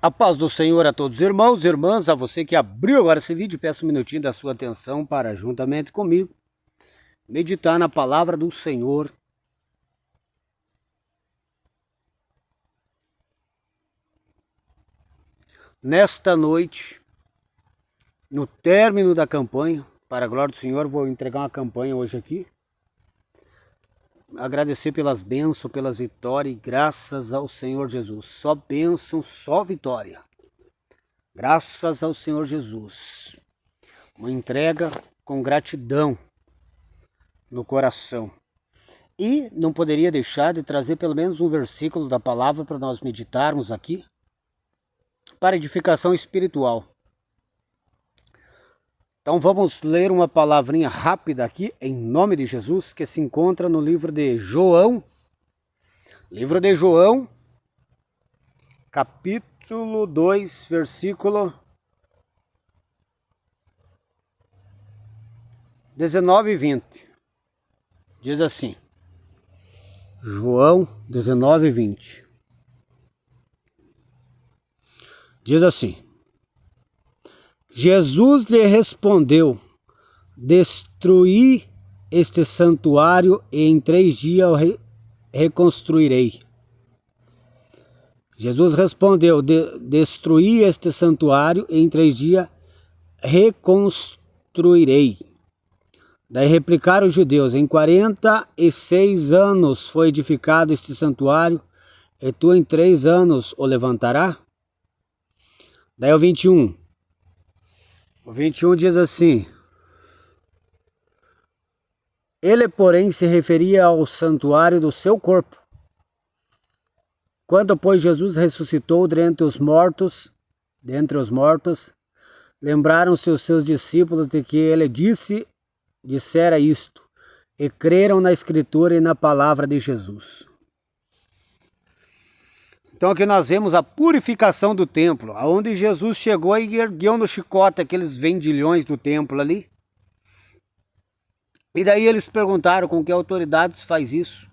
A paz do Senhor a todos os irmãos e irmãs, a você que abriu agora esse vídeo, peço um minutinho da sua atenção para, juntamente comigo, meditar na palavra do Senhor. Nesta noite, no término da campanha, para a glória do Senhor, vou entregar uma campanha hoje aqui. Agradecer pelas bênçãos, pelas vitórias, graças ao Senhor Jesus. Só bênção, só vitória. Graças ao Senhor Jesus. Uma entrega com gratidão no coração. E não poderia deixar de trazer pelo menos um versículo da palavra para nós meditarmos aqui, para edificação espiritual. Então vamos ler uma palavrinha rápida aqui, em nome de Jesus, que se encontra no livro de João. Livro de João, capítulo 2, versículo 19 e 20. Diz assim, João 19 e 20. Diz assim, Jesus lhe respondeu, destruí este santuário e em 3 dias eu reconstruirei. Jesus respondeu, destruí este santuário e em 3 dias reconstruirei. Daí replicaram os judeus, em 46 anos foi edificado este santuário e tu em 3 anos o levantará? Daí o 21. O 21 diz assim, ele, porém, se referia ao santuário do seu corpo. Quando, pois, Jesus ressuscitou dentre os mortos, lembraram-se os seus discípulos de que ele dissera isto, e creram na Escritura e na palavra de Jesus. Então aqui nós vemos a purificação do templo, aonde Jesus chegou e ergueu no chicote aqueles vendilhões do templo ali. E daí eles perguntaram com que autoridade se faz isso.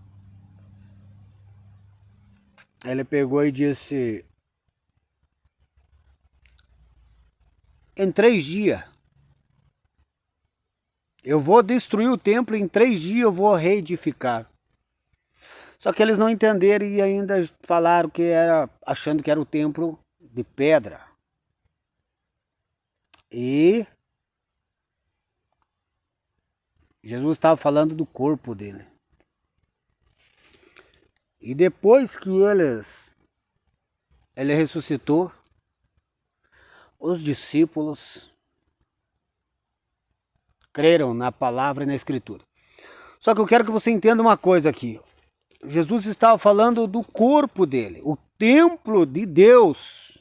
Ele pegou e disse, em 3 dias eu vou destruir o templo, em 3 dias eu vou reedificar. Só que eles não entenderam e ainda falaram que era, achando que era o templo de pedra. E Jesus estava falando do corpo dele. E depois que ele ressuscitou, os discípulos creram na palavra e na Escritura. Só que eu quero que você entenda uma coisa aqui. Jesus estava falando do corpo dele, o templo de Deus.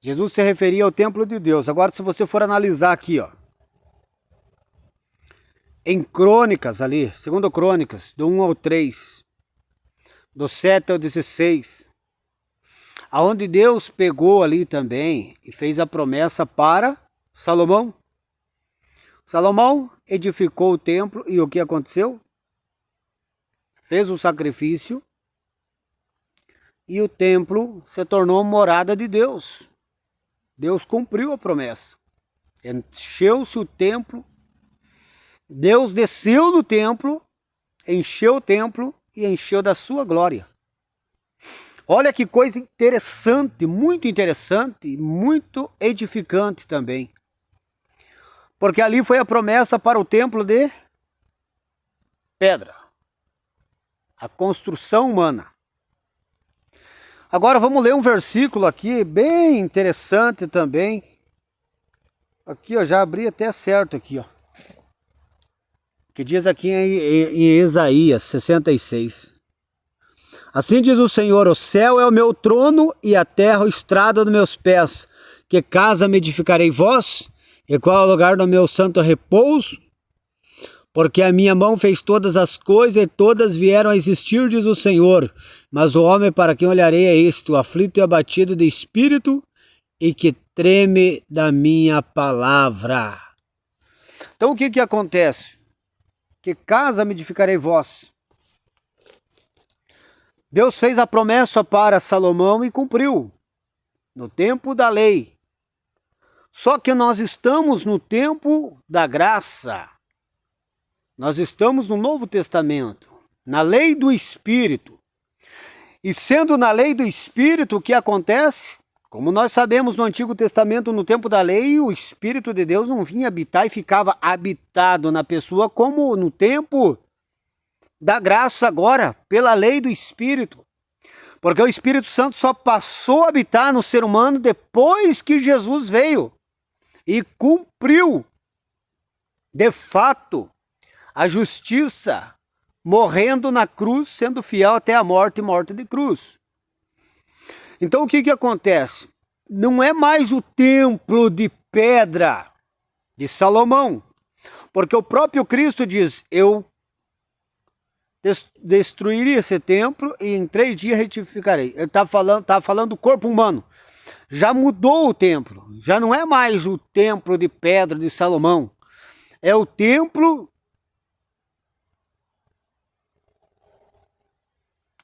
Jesus se referia ao templo de Deus. Agora, se você for analisar aqui, ó, em Crônicas ali, 2 Crônicas, do 1 ao 3, do 7 ao 16, aonde Deus pegou ali também e fez a promessa para Salomão. Salomão edificou o templo e o que aconteceu? Fez o sacrifício e o templo se tornou morada de Deus. Deus cumpriu a promessa. Encheu-se o templo. Deus desceu no templo, encheu o templo e encheu da sua glória. Olha que coisa interessante, muito edificante também. Porque ali foi a promessa para o templo de pedra. A construção humana. Agora vamos ler um versículo aqui, bem interessante também. Aqui, ó, já abri até certo aqui, ó. Que diz aqui em Isaías 66. Assim diz o Senhor, o céu é o meu trono e a terra o estrado dos meus pés. Que casa me edificarei vós? E qual é o lugar do meu santo repouso? Porque a minha mão fez todas as coisas e todas vieram a existir, diz o Senhor. Mas o homem para quem olharei é este, o aflito e abatido de espírito e que treme da minha palavra. Então o que acontece? Que casa me edificarei vós? Deus fez a promessa para Salomão e cumpriu. no tempo da lei. Só que nós estamos no tempo da graça. Nós estamos no Novo Testamento, na lei do Espírito. E sendo na lei do Espírito, o que acontece? Como nós sabemos no Antigo Testamento, no tempo da lei, o Espírito de Deus não vinha habitar e ficava habitado na pessoa, como no tempo da graça agora, pela lei do Espírito. Porque o Espírito Santo só passou a habitar no ser humano depois que Jesus veio e cumpriu, de fato, a justiça, morrendo na cruz, sendo fiel até a morte e morte de cruz. Então o que acontece? Não é mais o templo de pedra de Salomão, porque o próprio Cristo diz, eu destruiria esse templo e em 3 dias retificarei. Ele está falando do corpo humano. Já mudou o templo, já não é mais o templo de pedra de Salomão, é o templo.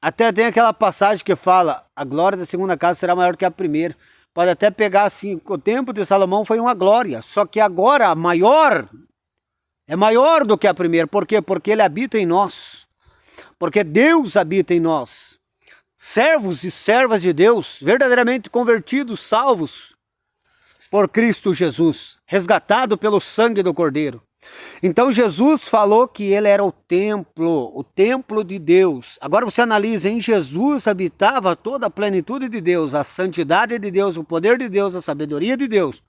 Até tem aquela passagem que fala, a glória da segunda casa será maior que a primeira. Pode até pegar assim, o templo de Salomão foi uma glória, só que agora a maior, é maior do que a primeira. Por quê? Porque ele habita em nós. Porque Deus habita em nós. Servos e servas de Deus, verdadeiramente convertidos, salvos por Cristo Jesus, resgatado pelo sangue do Cordeiro. Então Jesus falou que ele era o templo de Deus. Agora você analisa, em Jesus habitava toda a plenitude de Deus, a santidade de Deus, o poder de Deus, a sabedoria de Deus.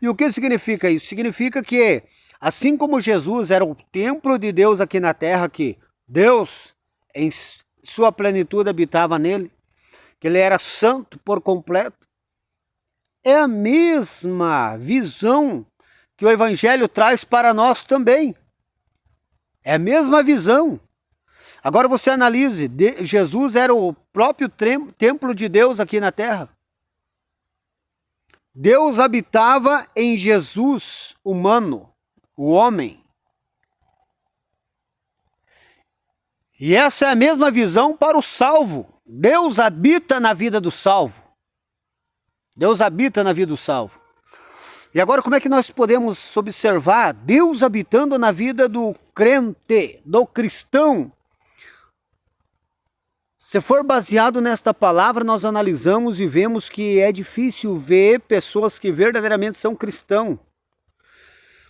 E o que significa isso? Significa que, assim como Jesus era o templo de Deus aqui na terra, que Deus em sua plenitude habitava nele, que ele era santo por completo, é a mesma visão que o Evangelho traz para nós também. É a mesma visão. Agora você analise, Jesus era o próprio templo de Deus aqui na terra. Deus habitava em Jesus humano, o homem. E essa é a mesma visão para o salvo. Deus habita na vida do salvo. Deus habita na vida do salvo. E agora como é que nós podemos observar Deus habitando na vida do crente, do cristão? Se for baseado nesta palavra, nós analisamos e vemos que é difícil ver pessoas que verdadeiramente são cristãos.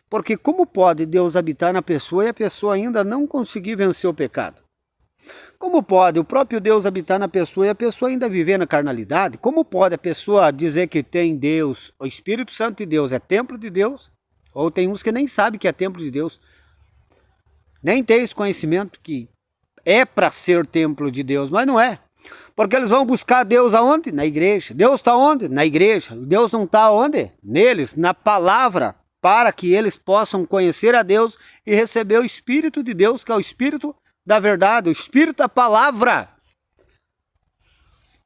Porque como pode Deus habitar na pessoa e a pessoa ainda não conseguir vencer o pecado? Como pode o próprio Deus habitar na pessoa e a pessoa ainda viver na carnalidade? Como pode a pessoa dizer que tem Deus, o Espírito Santo de Deus é templo de Deus? Ou tem uns que nem sabem que é templo de Deus. Nem tem esse conhecimento que é para ser templo de Deus, mas não é. Porque eles vão buscar Deus aonde? Na igreja. Deus está onde? Na igreja. Deus não está onde? Neles, na palavra, para que eles possam conhecer a Deus e receber o Espírito de Deus, que é o Espírito da verdade, o Espírito da palavra.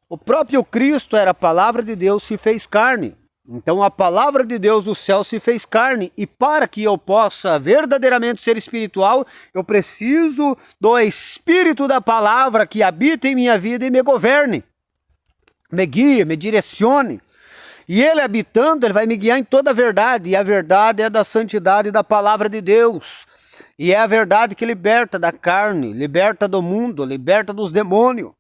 O próprio Cristo era a palavra de Deus, se fez carne. Então a palavra de Deus do céu se fez carne. E para que eu possa verdadeiramente ser espiritual, eu preciso do Espírito da palavra que habita em minha vida e me governe, me guie, me direcione. E ele habitando, ele vai me guiar em toda a verdade. E a verdade é da santidade da palavra de Deus. E é a verdade que liberta da carne, liberta do mundo, liberta dos demônios.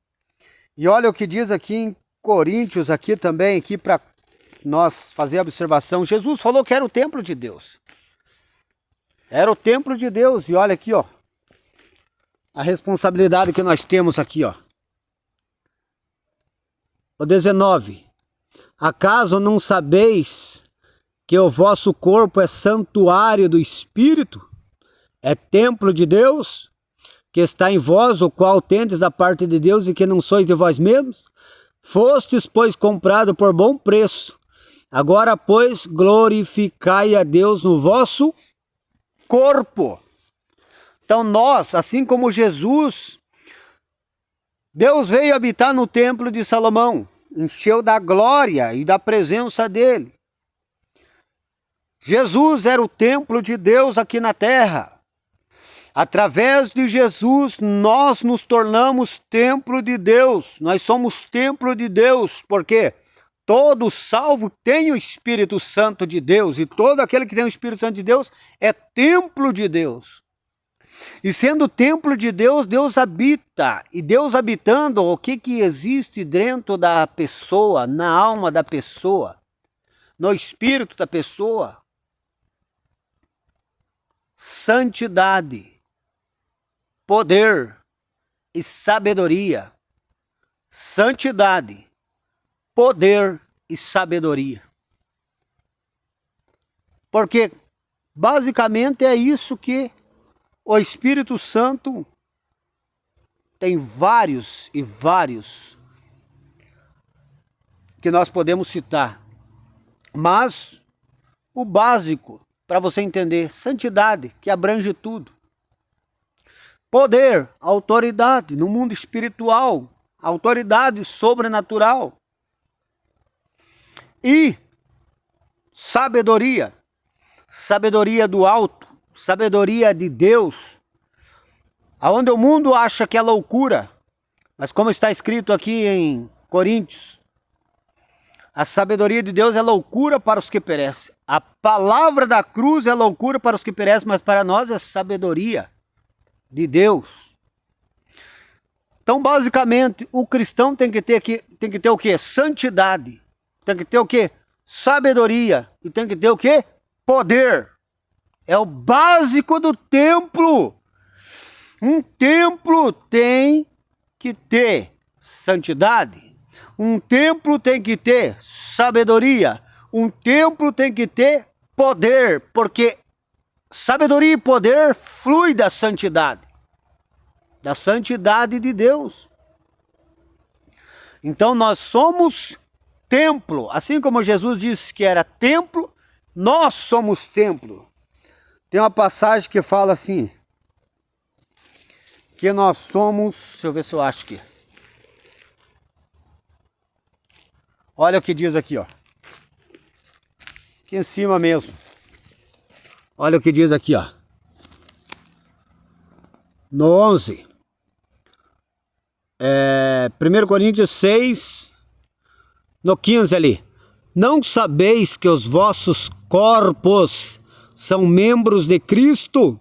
E olha o que diz aqui em Coríntios, aqui também, aqui para nós fazer a observação. Jesus falou que era o templo de Deus. Era o templo de Deus. E olha aqui, ó, a responsabilidade que nós temos aqui, ó. O 19. Acaso não sabeis que o vosso corpo é santuário do Espírito? É templo de Deus, que está em vós, o qual tendes da parte de Deus e que não sois de vós mesmos? Fostes, pois, comprado por bom preço. Agora, pois, glorificai a Deus no vosso corpo. Então nós, assim como Jesus, Deus veio habitar no templo de Salomão, encheu da glória e da presença dele. Jesus era o templo de Deus aqui na terra. Através de Jesus, nós nos tornamos templo de Deus. Nós somos templo de Deus, porque todo salvo tem o Espírito Santo de Deus, e todo aquele que tem o Espírito Santo de Deus é templo de Deus. E sendo templo de Deus, Deus habita. E Deus habitando, o que existe dentro da pessoa, na alma da pessoa, no espírito da pessoa? Santidade, poder e sabedoria. Santidade, poder e sabedoria. Porque basicamente é isso que o Espírito Santo tem, vários e vários que nós podemos citar. Mas o básico para você entender, santidade, que abrange tudo. Poder, autoridade no mundo espiritual, autoridade sobrenatural. E sabedoria, sabedoria do alto, sabedoria de Deus, aonde o mundo acha que é loucura, mas como está escrito aqui em Coríntios, a sabedoria de Deus é loucura para os que perecem. A palavra da cruz é loucura para os que perecem, mas para nós é sabedoria de Deus. Então, basicamente, o cristão tem que ter o quê? Santidade. Tem que ter o quê? Sabedoria. E tem que ter o quê? Poder. É o básico do templo. Um templo tem que ter santidade. Um templo tem que ter sabedoria. Um templo tem que ter poder. Porque sabedoria e poder flui da santidade. Da santidade de Deus. Então nós somos templo. Assim como Jesus disse que era templo, nós somos templo. Tem uma passagem que fala assim, que nós somos... Deixa eu ver se eu acho aqui. Olha o que diz aqui, ó. Aqui em cima mesmo. Olha o que diz aqui, ó. No 11. 1 Coríntios 6, no 15 ali. Não sabeis que os vossos corpos são membros de Cristo?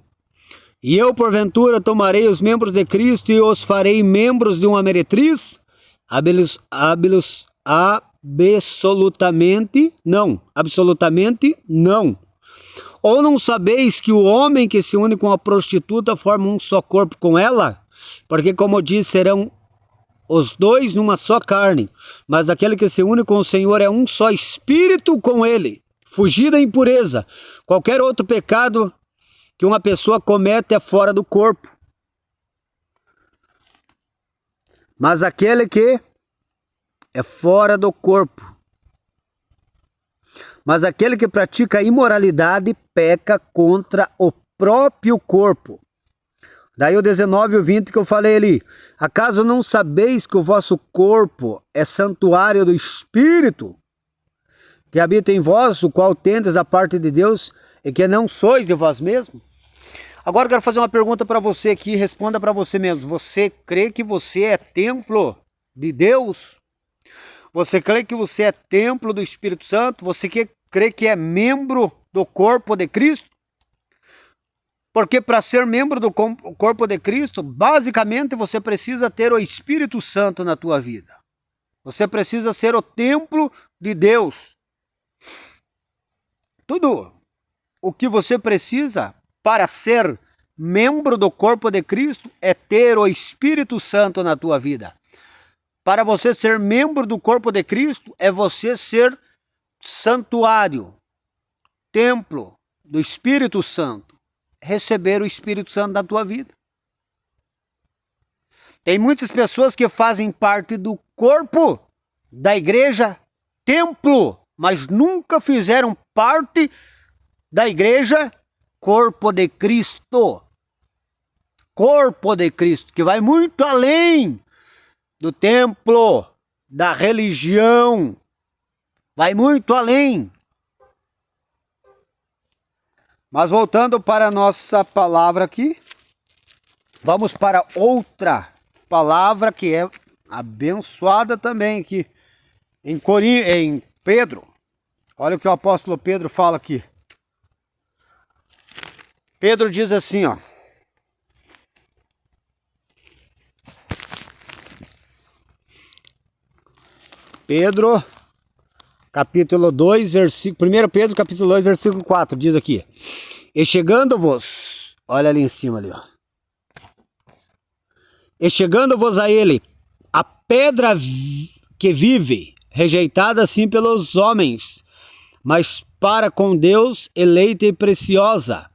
E eu, porventura, tomarei os membros de Cristo e os farei membros de uma meretriz? Absolutamente não. Absolutamente não. Ou não sabeis que o homem que se une com a prostituta forma um só corpo com ela? Porque, como diz, serão os dois numa só carne. Mas aquele que se une com o Senhor é um só espírito com ele. Fugir da impureza. Qualquer outro pecado que uma pessoa comete é fora do corpo. Mas aquele que é fora do corpo. Mas aquele que pratica a imoralidade peca contra o próprio corpo. Daí o 19 e o 20 que eu falei ali. Acaso não sabeis que o vosso corpo é santuário do Espírito que habita em vós, o qual tendes a parte de Deus e que não sois de vós mesmos? Agora eu quero fazer uma pergunta para você aqui, responda para você mesmo. Você crê que você é templo de Deus? Você crê que você é templo do Espírito Santo? Você crê que é membro do corpo de Cristo? Porque para ser membro do corpo de Cristo, basicamente você precisa ter o Espírito Santo na tua vida. Você precisa ser o templo de Deus. Tudo o que você precisa para ser membro do corpo de Cristo é ter o Espírito Santo na tua vida. Para você ser membro do corpo de Cristo é você ser santuário, templo do Espírito Santo. Receber o Espírito Santo na tua vida. Tem muitas pessoas que fazem parte do corpo da igreja templo, mas nunca fizeram parte da igreja corpo de Cristo. Corpo de Cristo, que vai muito além do templo, da religião. Vai muito além. Mas voltando para a nossa palavra aqui, vamos para outra palavra que é abençoada também aqui. em Pedro, olha o que o apóstolo Pedro fala aqui. Pedro diz assim, ó. Pedro, capítulo 2, versículo... 1 Pedro, capítulo 2, versículo 4, diz aqui. E chegando-vos... Olha ali em cima ali, ó. E chegando-vos a ele, a pedra que vive, rejeitada assim pelos homens, mas para com Deus eleita e preciosa.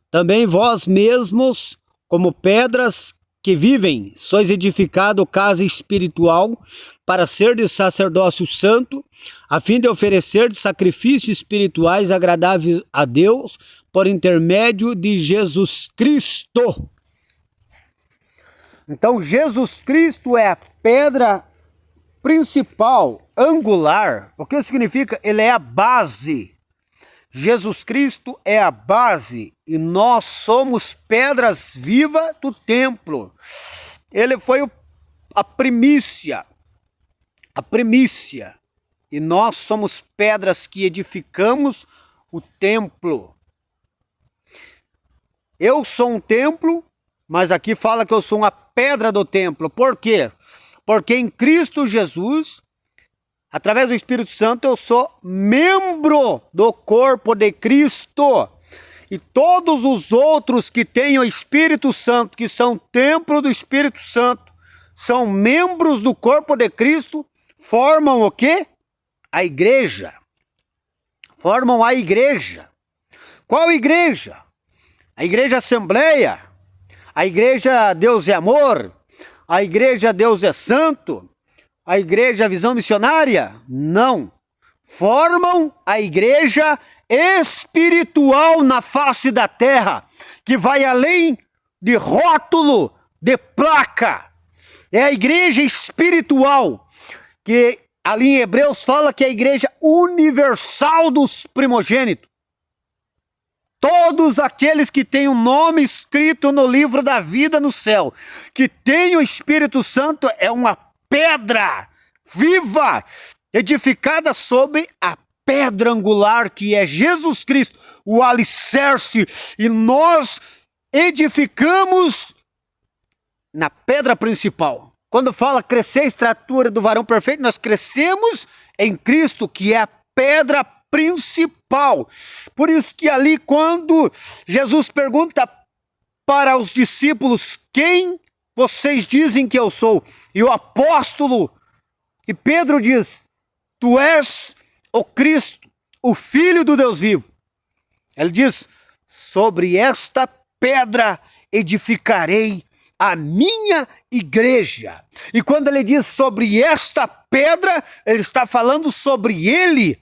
Também vós mesmos, como pedras que vivem, sois edificado casa espiritual, para ser de sacerdócio santo, a fim de oferecer sacrifícios espirituais agradáveis a Deus, por intermédio de Jesus Cristo. Então, Jesus Cristo é a pedra principal, angular. O que significa? Ele é a base. Jesus Cristo é a base e nós somos pedras vivas do templo. Ele foi a primícia. E nós somos pedras que edificamos o templo. Eu sou um templo, mas aqui fala que eu sou uma pedra do templo. Por quê? Porque em Cristo Jesus, através do Espírito Santo, eu sou membro do corpo de Cristo. E todos os outros que têm o Espírito Santo, que são templo do Espírito Santo, são membros do corpo de Cristo, formam o quê? A igreja. Formam a igreja. Qual igreja? A igreja Assembleia, a igreja Deus é Amor, a igreja Deus é Santo, a igreja Visão Missionária? Não. Formam a igreja espiritual na face da terra, que vai além de rótulo, de placa. É a igreja espiritual, que ali em Hebreus fala que é a igreja universal dos primogênitos. Todos aqueles que têm o nome escrito no livro da vida no céu, que tem o Espírito Santo, é uma pedra viva, edificada sobre a pedra angular que é Jesus Cristo, o alicerce, e nós edificamos na pedra principal. Quando fala crescer a estatura do varão perfeito, nós crescemos em Cristo, que é a pedra principal. Por isso que ali, quando Jesus pergunta para os discípulos, quem vocês dizem que eu sou? E o apóstolo, e Pedro diz, tu és o Cristo, o Filho do Deus vivo. Ele diz, sobre esta pedra edificarei a minha igreja. E quando ele diz sobre esta pedra, ele está falando sobre ele.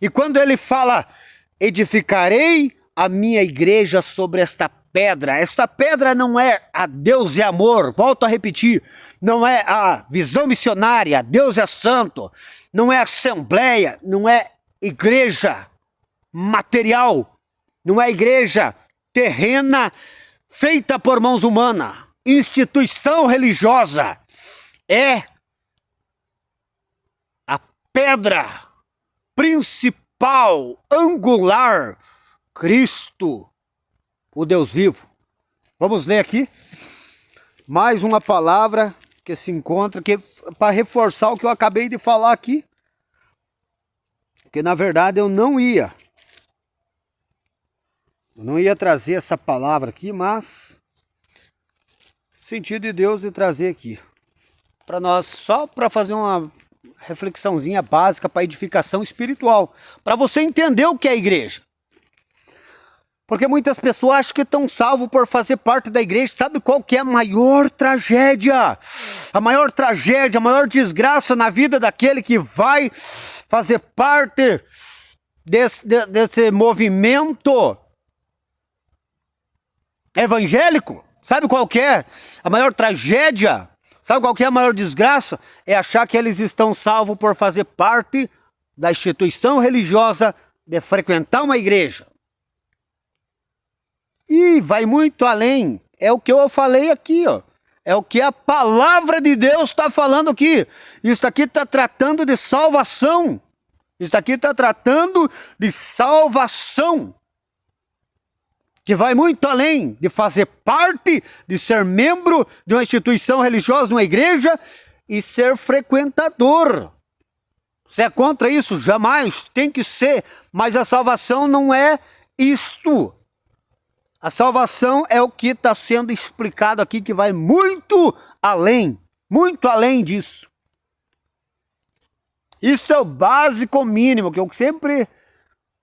E quando ele fala, edificarei a minha igreja sobre esta pedra não é a Deus é Amor, volto a repetir, não é a Visão Missionária, Deus é Santo, não é Assembleia, não é igreja material, não é igreja terrena feita por mãos humanas, instituição religiosa, é a pedra principal, angular, Cristo, o Deus vivo. Vamos ler aqui mais uma palavra que se encontra, que para reforçar o que eu acabei de falar aqui, que na verdade eu não ia trazer essa palavra aqui, mas sentido de Deus de trazer aqui para nós, só para fazer uma reflexãozinha básica para edificação espiritual, para você entender o que é a igreja. Porque muitas pessoas acham que estão salvos por fazer parte da igreja. Sabe qual que é a maior tragédia? A maior tragédia, a maior desgraça na vida daquele que vai fazer parte desse movimento evangélico? Sabe qual que é a maior tragédia? Sabe qual que é a maior desgraça? É achar que eles estão salvos por fazer parte da instituição religiosa, de frequentar uma igreja. E vai muito além. É o que eu falei aqui, ó. É o que a palavra de Deus está falando aqui. Isso aqui está tratando de salvação. Isso aqui está tratando de salvação. Que vai muito além de fazer parte, de ser membro de uma instituição religiosa, de uma igreja e ser frequentador. Você é contra isso? Jamais, tem que ser. Mas a salvação não é isto. A salvação é o que está sendo explicado aqui, que vai muito além disso. Isso é o básico mínimo, que eu sempre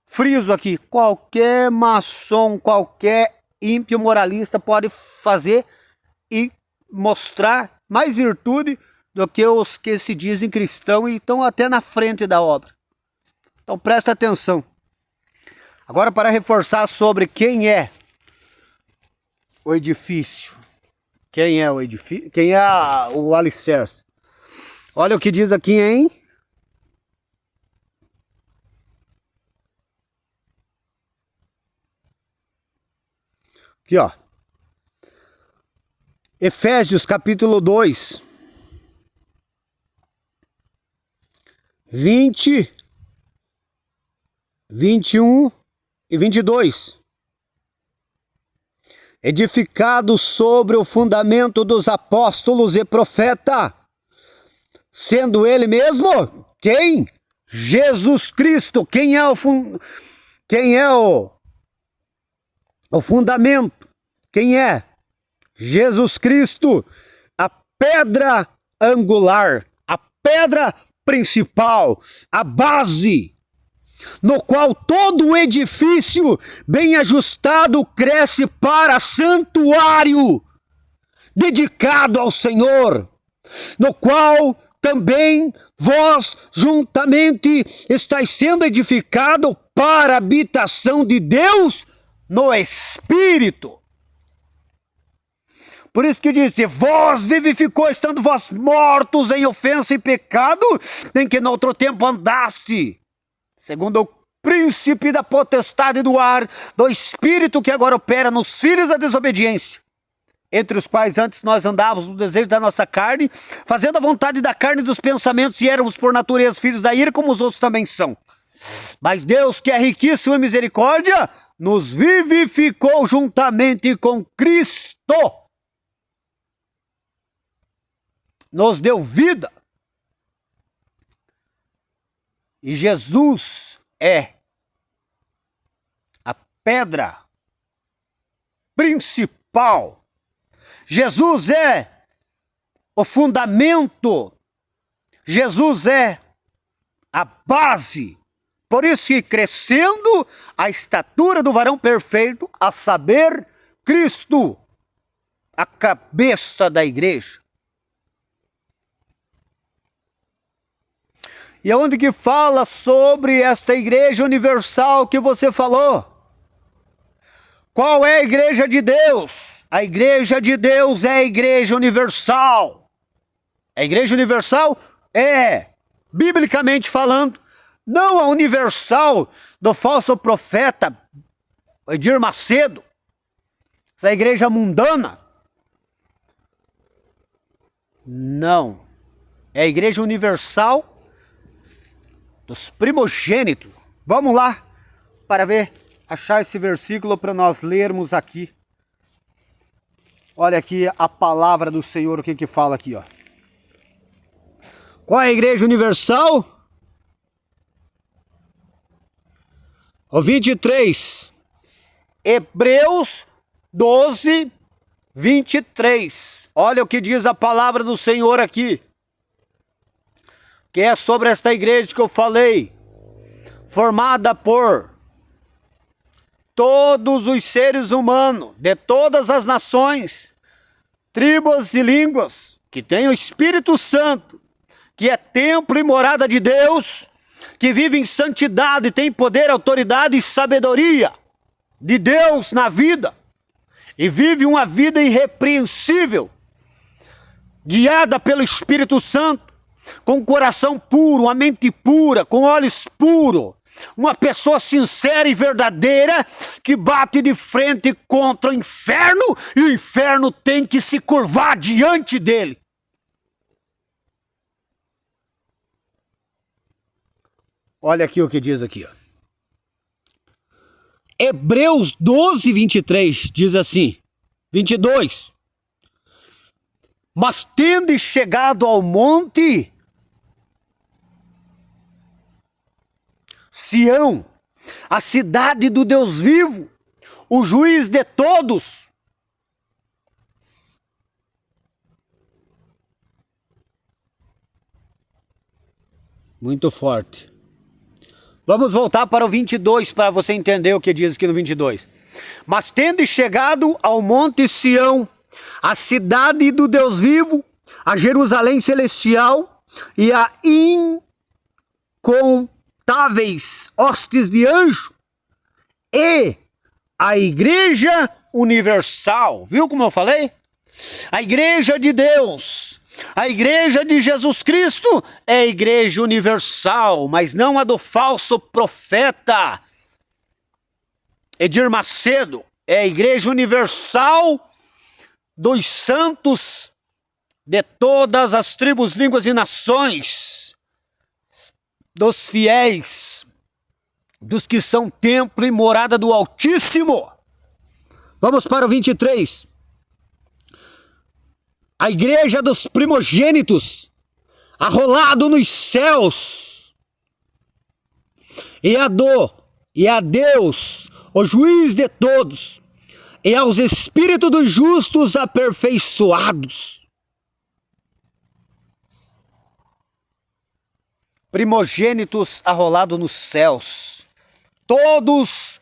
friso aqui. Qualquer maçom, qualquer ímpio moralista pode fazer e mostrar mais virtude do que os que se dizem cristãos e estão até na frente da obra. Então presta atenção. Agora, para reforçar sobre quem é o edifício. Quem é o edifício? Quem é o alicerce? Olha o que diz aqui, hein? Aqui, ó. Efésios capítulo 2. 20, 21 e 22. Edificado sobre o fundamento dos apóstolos e profeta, sendo ele mesmo, quem? Jesus Cristo. Quem é o fundamento? Quem é? Jesus Cristo, a pedra angular, a pedra principal, a base, no qual todo o edifício bem ajustado cresce para santuário, dedicado ao Senhor, no qual também vós juntamente estáis sendo edificado para a habitação de Deus no Espírito. Por isso que diz, vós vivificou, estando vós mortos em ofensa e pecado, em que no outro tempo andaste, segundo o príncipe da potestade do ar, do espírito que agora opera nos filhos da desobediência, entre os quais antes nós andávamos no desejo da nossa carne, fazendo a vontade da carne e dos pensamentos, e éramos por natureza filhos da ira, como os outros também são. Mas Deus, que é riquíssimo em misericórdia, nos vivificou juntamente com Cristo, nos deu vida. E Jesus é a pedra principal. Jesus é o fundamento. Jesus é a base. Por isso que crescendo a estatura do varão perfeito, a saber, Cristo, a cabeça da igreja. E aonde que fala sobre esta igreja universal que você falou? Qual é a igreja de Deus? A igreja de Deus é a igreja universal. A igreja universal é, biblicamente falando, não a universal do falso profeta Edir Macedo, essa igreja mundana. Não. É a igreja universal dos primogênitos. Vamos lá para ver, achar esse versículo para nós lermos aqui. Olha aqui a palavra do Senhor, o que que fala aqui, ó. Qual é a igreja universal? O 23. Hebreus 12, 23. Olha o que diz a palavra do Senhor aqui. Que é sobre esta igreja que eu falei, formada por todos os seres humanos, de todas as nações, tribos e línguas, que tem o Espírito Santo, que é templo e morada de Deus, que vive em santidade, tem poder, autoridade e sabedoria de Deus na vida, e vive uma vida irrepreensível, guiada pelo Espírito Santo, com um coração puro, uma mente pura, com olhos puros, uma pessoa sincera e verdadeira que bate de frente contra o inferno e o inferno tem que se curvar diante dele. Olha aqui o que diz aqui, ó. Hebreus 12, 23 diz assim, 22. Mas tendo chegado ao monte Sião, a cidade do Deus vivo, o juiz de todos, muito forte. Vamos voltar para o 22 para você entender o que diz aqui no 22. Mas tendo chegado ao monte Sião, a cidade do Deus vivo, a Jerusalém celestial e a incontáveis hostes de anjo e a igreja universal. Viu como eu falei? A igreja de Deus, a igreja de Jesus Cristo é a igreja universal, mas não a do falso profeta Edir Macedo. É a igreja universal dos santos de todas as tribos, línguas e nações, dos fiéis, dos que são templo e morada do Altíssimo. Vamos para o 23. A igreja dos primogênitos, arrolado nos céus, e a Deus, o juiz de todos, e aos espíritos dos justos aperfeiçoados. Primogênitos arrolados nos céus. Todos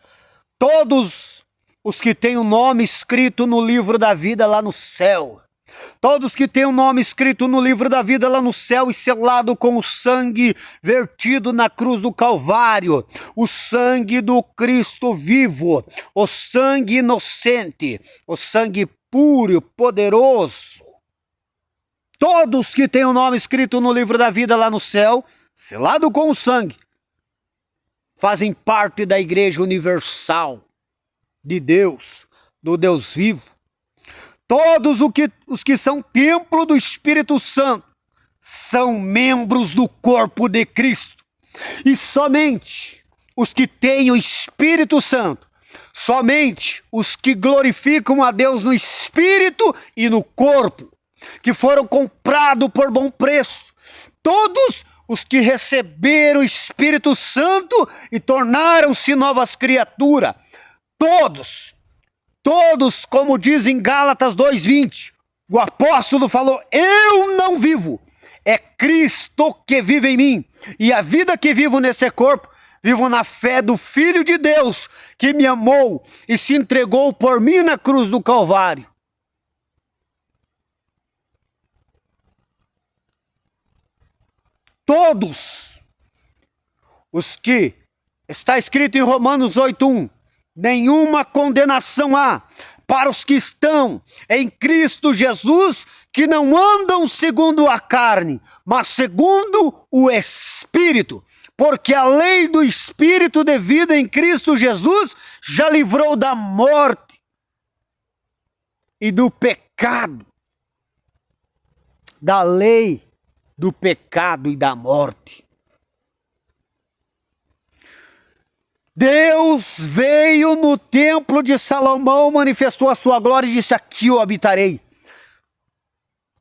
os que têm o nome escrito no livro da vida lá no céu. Todos que têm o nome escrito no livro da vida lá no céu e selado com o sangue vertido na cruz do Calvário, o sangue do Cristo vivo, o sangue inocente, o sangue puro, poderoso. Todos que têm o nome escrito no livro da vida lá no céu, selado com o sangue, fazem parte da igreja universal de Deus, do Deus vivo. Todos os que são templo do Espírito Santo são membros do corpo de Cristo. E somente os que têm o Espírito Santo, somente os que glorificam a Deus no Espírito e no corpo, que foram comprados por bom preço. Todos os que receberam o Espírito Santo e tornaram-se novas criaturas. Todos, como diz em Gálatas 2:20, o apóstolo falou, eu não vivo, é Cristo que vive em mim, e a vida que vivo nesse corpo, vivo na fé do Filho de Deus, que me amou e se entregou por mim na cruz do Calvário. Todos os que está escrito em Romanos 8:1, nenhuma condenação há para os que estão em Cristo Jesus, que não andam segundo a carne, mas segundo o Espírito. Porque a lei do Espírito de vida em Cristo Jesus já livrou da morte e do pecado. Da lei do pecado e da morte. Deus veio no templo de Salomão, manifestou a sua glória e disse, aqui eu habitarei.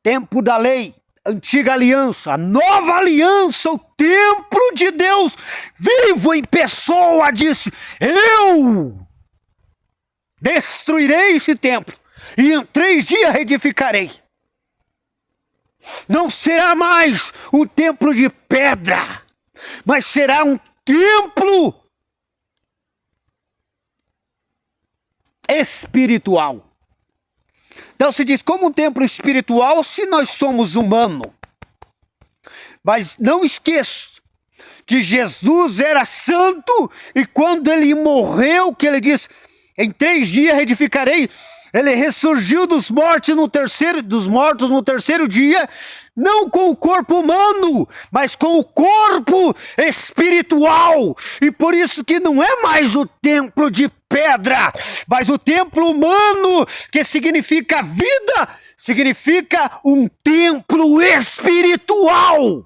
Tempo da lei, antiga aliança, nova aliança, o templo de Deus, vivo em pessoa, disse, eu destruirei esse templo e em 3 dias reedificarei. Não será mais um templo de pedra, mas será um templo espiritual. Então se diz, como um templo espiritual se nós somos humanos? Mas não esqueça que Jesus era santo e quando ele morreu, que ele disse, em 3 dias reedificarei, Ele ressurgiu dos mortos no terceiro dia, não com o corpo humano, mas com o corpo espiritual. E por isso que não é mais o templo de pedra, mas o templo humano, que significa vida, significa um templo espiritual.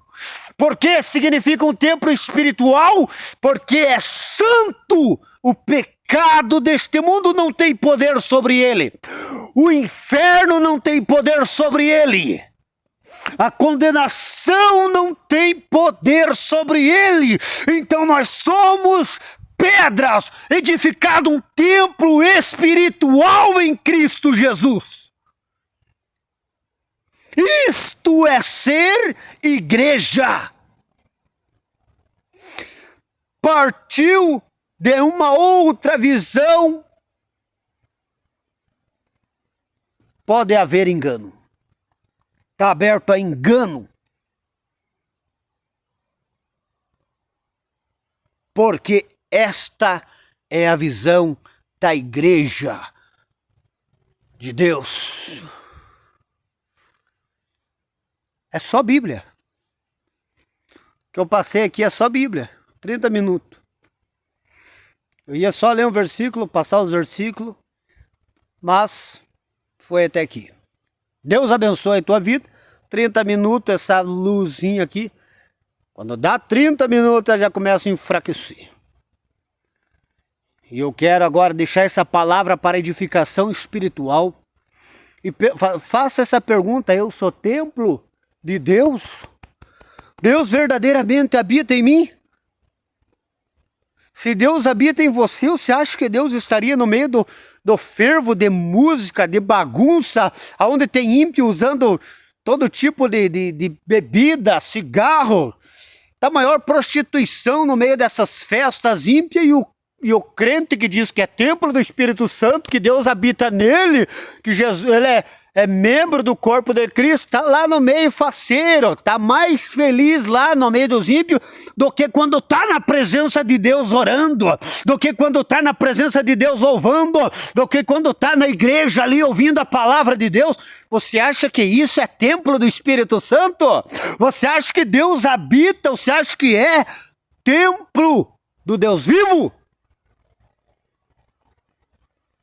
Por que significa um templo espiritual? Porque é santo. O pecado deste mundo não tem poder sobre ele. O inferno não tem poder sobre ele. A condenação não tem poder sobre ele. Então nós somos pedras, edificado um templo espiritual em Cristo Jesus. Isto é ser igreja. Partiu de uma outra visão. Pode haver engano. Está aberto a engano. Porque esta é a visão da igreja de Deus. É só Bíblia. O que eu passei aqui é só Bíblia. 30 minutos. Eu ia só ler um versículo, passar os versículos, mas foi até aqui. Deus abençoe a tua vida. 30 minutos, essa luzinha aqui. Quando dá 30 minutos, ela já começa a enfraquecer. E eu quero agora deixar essa palavra para edificação espiritual. E faça essa pergunta: eu sou templo de Deus? Deus verdadeiramente habita em mim? Se Deus habita em você, você acha que Deus estaria no meio do fervo de música, de bagunça, onde tem ímpio usando todo tipo de bebida, cigarro, da maior prostituição no meio dessas festas ímpias, e o crente que diz que é templo do Espírito Santo, que Deus habita nele, que Jesus, ele é membro do corpo de Cristo, está lá no meio faceiro, está mais feliz lá no meio dos ímpios do que quando está na presença de Deus orando, do que quando está na presença de Deus louvando, do que quando está na igreja ali ouvindo a palavra de Deus. Você acha que isso é templo do Espírito Santo? Você acha que Deus habita? Você acha que é templo do Deus vivo?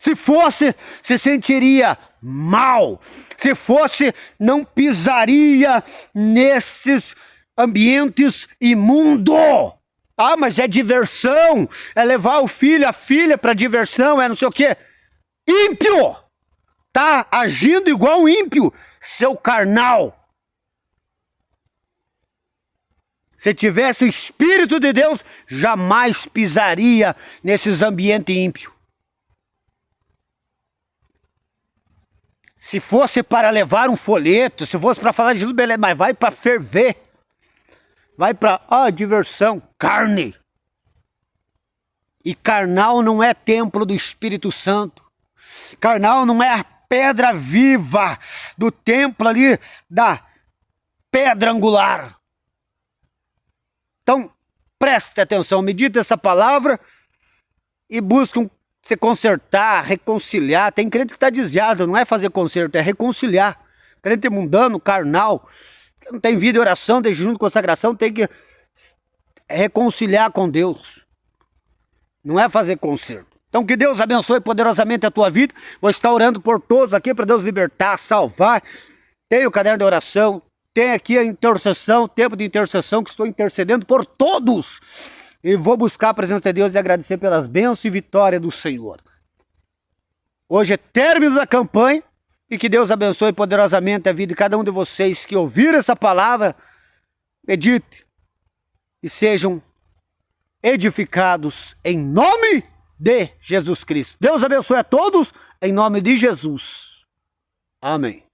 Se fosse, se sentiria mal. Se fosse, não pisaria nesses ambientes imundos. Ah, mas é diversão, é levar o filho, a filha para diversão, é não sei o quê. Ímpio! Tá agindo igual um ímpio, seu carnal. Se tivesse o Espírito de Deus, jamais pisaria nesses ambientes ímpios. Se fosse para levar um folheto, se fosse para falar de tudo, beleza, mas vai para ferver. Vai para, diversão, carne. E carnal não é templo do Espírito Santo. Carnal não é a pedra viva do templo ali, da pedra angular. Então, preste atenção, medita essa palavra e busque se consertar, reconciliar. Tem crente que está desviado, não é fazer conserto, é reconciliar. Crente mundano, carnal, que não tem vida e oração, tem jejum de consagração, tem que reconciliar com Deus. Não é fazer conserto. Então que Deus abençoe poderosamente a tua vida. Vou estar orando por todos aqui para Deus libertar, salvar. Tem o caderno de oração, tem aqui a intercessão, o tempo de intercessão, que estou intercedendo por todos. E vou buscar a presença de Deus e agradecer pelas bênçãos e vitórias do Senhor. Hoje é término da campanha e que Deus abençoe poderosamente a vida de cada um de vocês que ouviram essa palavra. Medite e sejam edificados em nome de Jesus Cristo. Deus abençoe a todos em nome de Jesus. Amém.